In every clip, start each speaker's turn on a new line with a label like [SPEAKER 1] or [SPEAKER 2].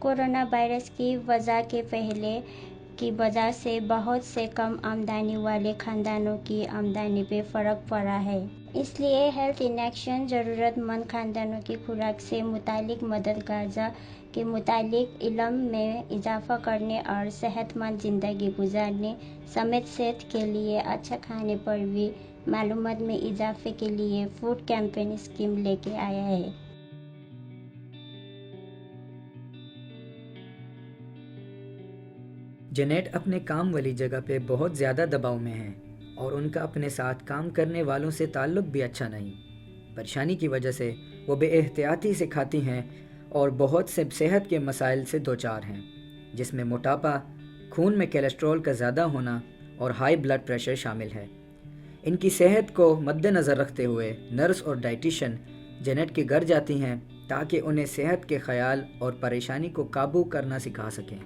[SPEAKER 1] Corona virus की वजह के पहले की वजह से बहुत से कम आमदनी वाले खानदानों की आमदनी पे फ़र्क पड़ा है। इसलिए हेल्थ इन एक्शन ज़रूरतमंद खानदानों की खुराक से मुतालिक मदद गाजा के मुतालिक इल्म में इजाफा करने और सेहतमंद ज़िंदगी गुजारने समेत सेहत के लिए अच्छा खाने पर भी मालूमात में इजाफे के लिए फूड कैंपेन स्कीम लेके आया है।
[SPEAKER 2] जेनेट अपने काम वाली जगह पे बहुत ज़्यादा दबाव में हैं और उनका अपने साथ काम करने वालों से ताल्लुक़ भी अच्छा नहीं। परेशानी की वजह से वो बेएहतियाती से खाती हैं और बहुत से सेहत के मसाइल से दोचार हैं, जिसमें मोटापा, खून में कोलेस्ट्रॉल का ज़्यादा होना और हाई ब्लड प्रेशर शामिल है। इनकी सेहत को मद्देनज़र रखते हुए नर्स और डाइटिशियन जेनेट के घर जाती हैं ताकि उन्हें सेहत के ख्याल और परेशानी को काबू करना सिखा सकें।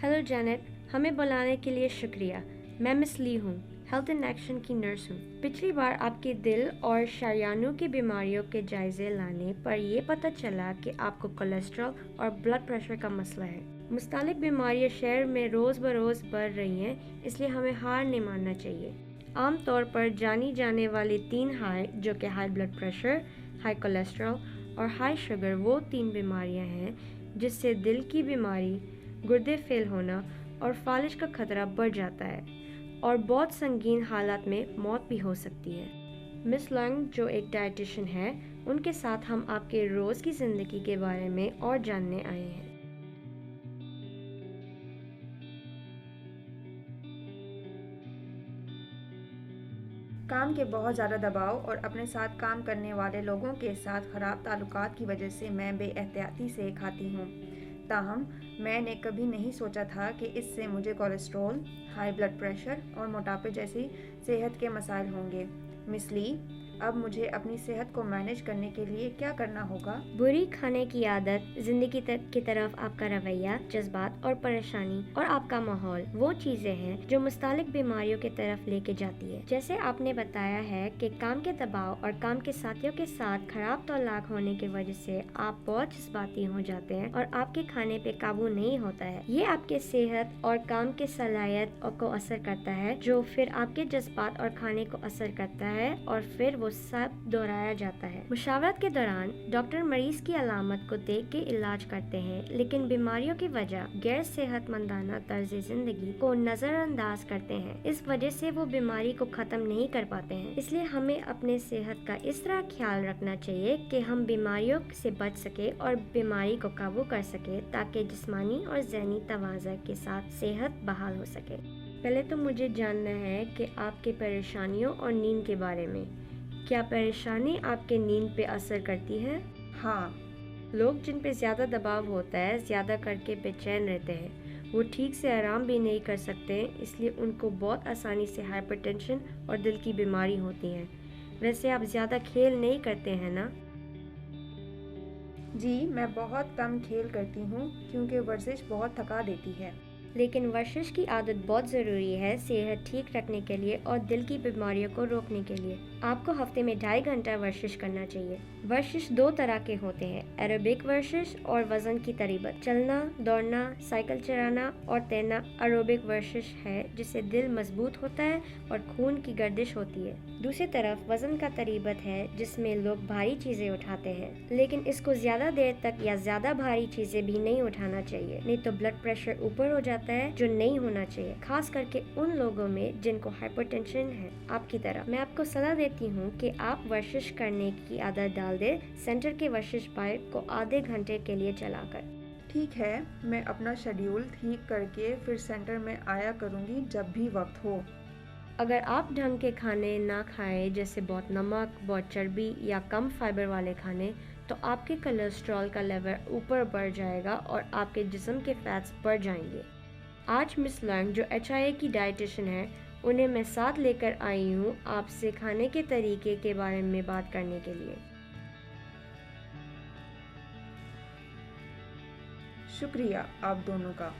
[SPEAKER 3] हेलो जेनेट, हमें बुलाने के लिए शुक्रिया। मैं मिस ली हूँ, हेल्थ इन एक्शन की नर्स हूँ। पिछली बार आपके दिल और शरियानों की बीमारियों के जायजे लाने पर यह पता चला कि आपको कोलेस्ट्रॉल और ब्लड प्रेशर का मसला है। मुख्तलिफ बीमारियाँ शहर में रोज़ बरोज़ बढ़ रही हैं, इसलिए हमें हार नहीं मानना चाहिए। आम तौर पर जानी जाने वाली 3 हाई, जो कि high blood pressure, high cholesterol और हाई शुगर, वो 3 बीमारियाँ हैं जिससे दिल की बीमारी, गुर्दे फेल होना और फालिज का खतरा बढ़ जाता है और बहुत संगीन हालात में मौत भी हो सकती है। मिस लंग, जो एक डाइटिशियन है, उनके साथ हम आपके रोज़ की ज़िंदगी के बारे में और जानने आए हैं।
[SPEAKER 4] काम के बहुत ज़्यादा दबाव और अपने साथ काम करने वाले लोगों के साथ ख़राब ताल्लुकात की वजह से मैं बेएहतियाती से खाती हूँ। ताहम मैंने कभी नहीं सोचा था कि इससे मुझे कोलेस्ट्रॉल, हाई ब्लड प्रेशर और मोटापे जैसी सेहत के मसाइल होंगे। मिस ली, अब मुझे अपनी सेहत को मैनेज करने के लिए क्या करना होगा?
[SPEAKER 3] बुरी खाने की आदत, जिंदगी की तरफ आपका रवैया, जज्बात और परेशानी और आपका माहौल वो चीजें हैं जो मुख्तलिफ बीमारियों की तरफ लेके जाती है। जैसे आपने बताया है कि काम के दबाव और काम के साथियों के साथ खराब तौलाक होने की वजह से आप बहुत जज्बाती हो जाते हैं और आपके खाने पे काबू नहीं होता है। ये आपके सेहत और काम की सलाहियत को असर करता है, जो फिर आपके जज्बात और खाने को असर करता है और फिर वो सब दोहराया जाता है। मुशावरत के दौरान डॉक्टर मरीज की अलामत को देख के इलाज करते हैं, लेकिन बीमारियों की वजह गैर सेहतमंदाना तर्ज जिंदगी को नजरअंदाज करते हैं। इस वजह से वो बीमारी को खत्म नहीं कर पाते हैं। इसलिए हमें अपने सेहत का इस तरह ख्याल रखना चाहिए कि हम बीमारियों से बच सके और बीमारी को काबू कर सके, ताकि जिस्मानी और ज़हनी तवाज़ुन के साथ सेहत बहाल हो सके। पहले तो मुझे जानना है कि आपके परेशानियों और नींद के बारे में। क्या परेशानी आपके नींद पे असर करती है?
[SPEAKER 4] हाँ।
[SPEAKER 3] लोग जिन पे ज़्यादा दबाव होता है, ज़्यादा करके बेचैन रहते हैं। वो ठीक से आराम भी नहीं कर सकते, इसलिए उनको बहुत आसानी से हाइपरटेंशन और दिल की बीमारी होती है। वैसे आप ज़्यादा खेल नहीं करते हैं ना?
[SPEAKER 4] जी, मैं बहुत कम खेल करती हूँ क्योंकि वर्जिश बहुत थका देती है।
[SPEAKER 3] लेकिन वर्जिश की आदत बहुत ज़रूरी है सेहत ठीक रखने के लिए और दिल की बीमारियों को रोकने के लिए। आपको हफ्ते में 2.5 घंटा वर्जिश करना चाहिए। वर्जिश 2 तरह के होते हैं, एरोबिक वर्जिश और वजन की तरीबत। चलना, दौड़ना, साइकिल चलाना और तैरना एरोबिक वर्जिश है, जिससे दिल मजबूत होता है और खून की गर्दिश होती है। दूसरी तरफ वजन का तरीबत है, जिसमें लोग भारी चीज़ें उठाते हैं, लेकिन इसको ज़्यादा देर तक या ज़्यादा भारी चीज़ें भी नहीं उठाना चाहिए, नहीं तो ब्लड प्रेशर ऊपर हो जाता है, जो नहीं होना चाहिए, खास करके उन लोगों में जिनको हाइपरटेंशन है आपकी तरह। मैं आपको सलाह देती हूँ कि आप वर्जिश करने की आदत डाल दें, सेंटर के वर्जिश बाइक को आधे घंटे के लिए चलाकर।
[SPEAKER 4] ठीक है, मैं अपना शेड्यूल ठीक करके फिर सेंटर में आया करूँगी जब भी वक्त हो।
[SPEAKER 3] अगर आप ढंग के खाने ना खाएं, जैसे बहुत नमक, बहुत चर्बी या कम फाइबर वाले खाने, तो आपके कोलेस्ट्रॉल का लेवल ऊपर बढ़ जाएगा और आपके जिस्म के फैट्स बढ़ जाएंगे। आज मिस लंग, जो HIA की डाइटिशियन है, उन्हें मैं साथ लेकर आई हूँ आपसे खाने के तरीके के बारे में बात करने के लिए।
[SPEAKER 4] शुक्रिया आप दोनों का।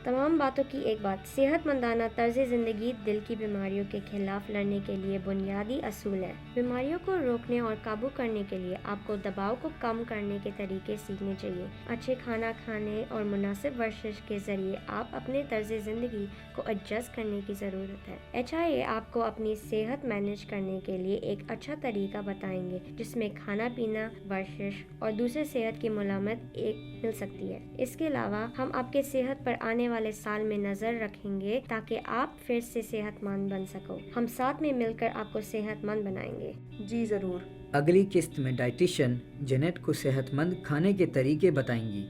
[SPEAKER 3] تمام باتوں کی ایک بات، صحت مندانہ طرز زندگی دل کی بیماریوں کے خلاف لڑنے کے لیے بنیادی اصول ہے۔ بیماریوں کو روکنے اور قابو کرنے کے لیے آپ کو دباؤ کو کم کرنے کے طریقے سیکھنے چاہیے۔ اچھے کھانا کھانے اور مناسب ورزش کے ذریعے آپ اپنے طرز زندگی کو ایڈجسٹ کرنے کی ضرورت ہے۔ HIA آپ کو اپنی صحت مینیج کرنے کے لیے ایک اچھا طریقہ بتائیں گے جس میں کھانا پینا، ورزش اور دوسرے صحت کی ملامت مل سکتی ہے۔ اس کے علاوہ ہم آپ کے صحت پر آنے والے سال میں نظر رکھیں گے تاکہ آپ پھر سے صحت مند بن سکو۔ ہم ساتھ میں مل کر آپ کو صحت مند بنائیں گے۔
[SPEAKER 4] جی ضرور۔
[SPEAKER 2] اگلی قسط میں ڈائٹیشین جینیٹ کو صحت مند کھانے کے طریقے بتائیں گی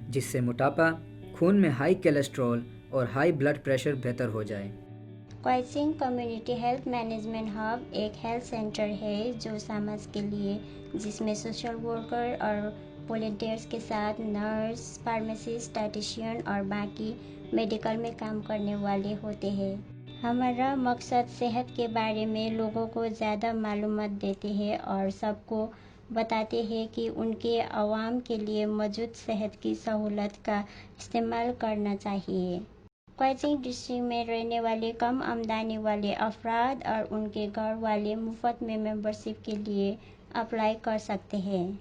[SPEAKER 2] جس سے موٹاپا، خون میں ہائی کولیسٹرول اور ہائی بلڈ پریشر بہتر ہو جائے۔
[SPEAKER 1] کوئچنگ کمیونٹی ہیلتھ مینجمنٹ ہب ایک ہیلتھ سینٹر ہے جو سماج کے لیے، جس میں سوشل ورکر اور والنٹیئرز کے ساتھ نرس، فارماسسٹ، ڈائٹیشین اور باقی میڈیکل میں کام کرنے والے ہوتے ہیں۔ ہمارا مقصد صحت کے بارے میں لوگوں کو زیادہ معلومات دیتے ہیں اور سب کو بتاتے ہیں کہ ان کے عوام کے لیے موجود صحت کی سہولت کا استعمال کرنا چاہیے۔ کوئچنگ ڈسٹرکٹ میں رہنے والے کم آمدنی والے افراد اور ان کے گھر والے مفت میں ممبرشپ کے لیے اپلائی کر سکتے ہیں۔